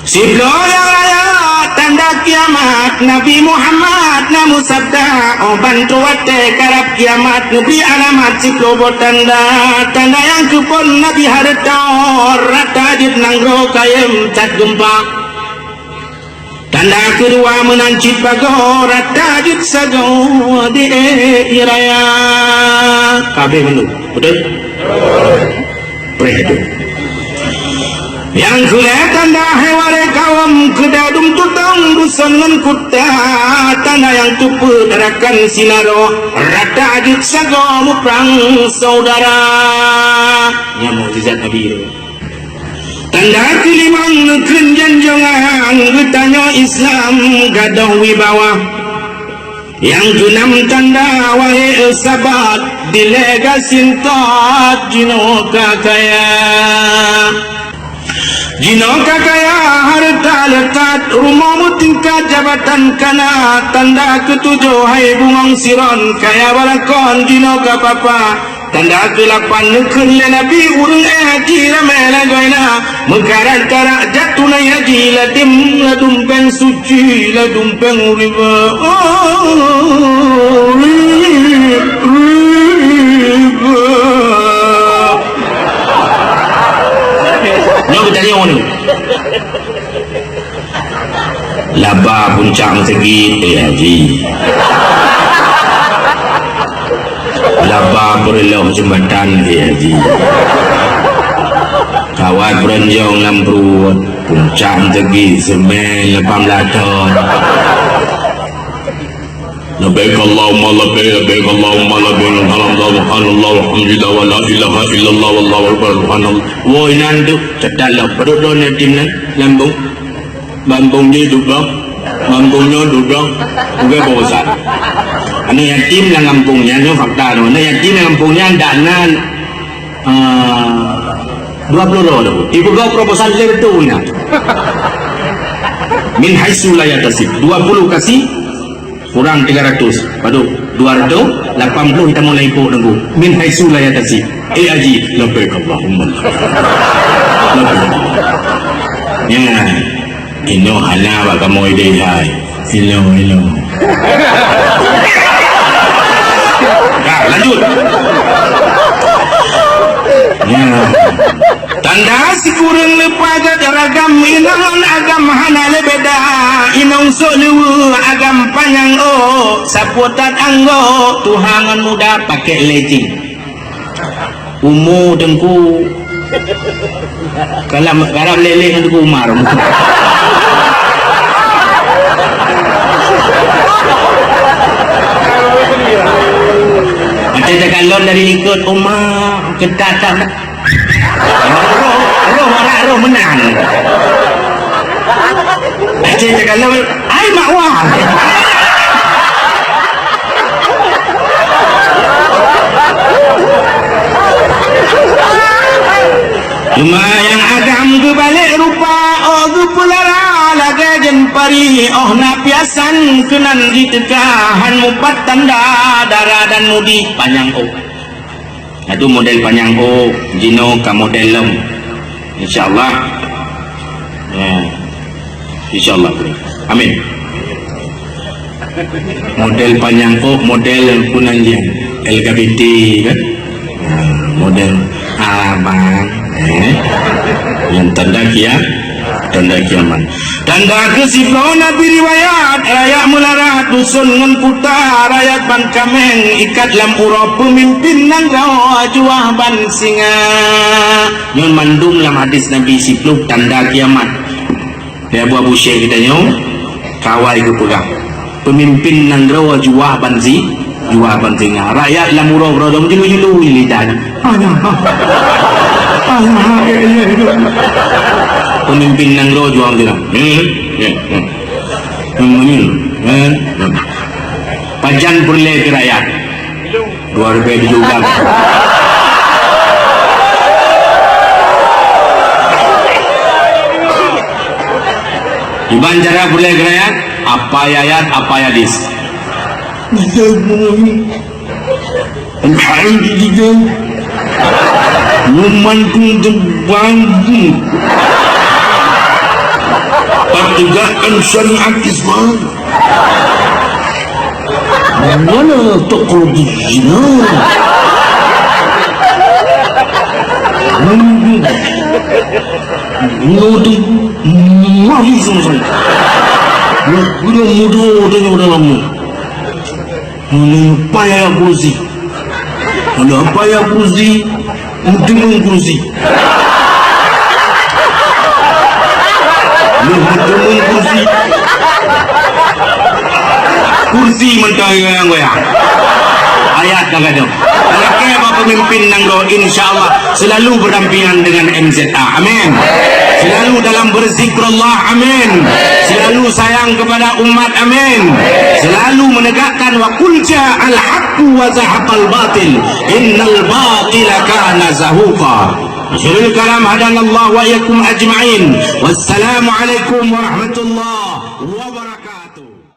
10 yang raya tanda kiamat Nabi Muhammad namu sabda bantu wate karab kiamat Nabi alamat 10 tanda yang kupon Nabi harta rata dit nangro kayem cat gempa. Tanda kedua menancip bago rata dit sago di iraya kabe menu betul betul. Yang kulihat tanda heware kawam kedadum tutang dusangan kuta tanda yang tupu darakan sinaro rata ajut sago perang saudara yang mukjizat Nabi itu. Tanda kelima ngekren janjangan bertanya Islam gadah wibawa. Yang keenam tanda wahai sahabat delegasi tak jino kakaya. Jino kakaya harta lekat rumahmu tingkat jabatan kana tanda ketujuh hai bungong siron kaya balakon jino kapapa tanda ke-8 nekun Nabi urung haji ramela goina mekaran tarak jatuna haji ladim ladumpeng suci ladumpeng riba Nyo bertanya mana? Laba puncak segi haji. Laba berelok jembatan haji. Kawat beranjong lampu puncak segi semen lepam laton. Labbaik Allahumma labbaik labbaik Allahumma labbaik alhamdulillah walhamdulillah wa la ilaha illallah wallahu akbar subhanallah. Woi nandu cedala perut timnan lambung lambungnya duduk lambungnya duduk juga bosan. Anu yatim yang lambungnya itu fakta. Anu yatim yang lambungnya dana 20 dolar. Ibu kau proposal lertunya. Min haitsu la yatasib 20 kasih kurang 300 padu 280 kita mulai po nunggu min haitsu la yatasib haji labbaik Allahumma labbaik ya ino halawa kamu ide hai ilo lanjut ya tanda si kurang lepaga daragam inang agam hanale beda inong solu agam panjang saputat anggo tuhangan muda pakai leci umu dengku kalam lele dengan dengku umar ada tegalon dari ikut umar ketatang roh menang. Aja kalau ai makwah. Cuma yang agam ke balik rupa ke pulara laga jenpari napiasan kenan ditekahan mupat tanda darah dan mudi panjang itu model panjang jino ka model lem insyaallah ya insyaallah amin model panjang model punanjian LGBT kan model abang yang tanda kiamat tanda kesiblau Nabi riwayat rakyat melarat dusun ngan putar rakyat ban kameng ikat lam urap pemimpin nang rawa juah ban singa nyon mandung lam hadis Nabi sipluk tanda kiamat dia Abu Syekh kita nyon kawai ke pegang pemimpin nang rawa juah ban singa rakyat lam urap rodong jelu lidah pemimpin nang roh juang dia pajan perle ke rakyat 2 rupiah juga di banjara perle ke rakyat apa ayat apa hadis alhamdulillah Luman pun terbangku tegakkan syariat Islam. Wala taqrabu zina. Mudah mari sama saya. Udah mudah dalammu. Apa ya kursi? Apa ya kursi? Mudah kursi. Mudah kursi. Kursi mentang yang goyang. Ayat kagak dong. Kalau pemimpin nanggo insyaallah selalu berdampingan dengan MZA. Amin. Selalu dalam berzikrullah. Amin. Selalu sayang kepada umat. Amin. Selalu menegakkan wa qul ja'al haqqu wa zahaqal batil innal batila kana zahuqa. Akhirul kalam hadanallahu wa iyyakum ajma'in. Wassalamu alaikum warahmatullahi wabarakatuh.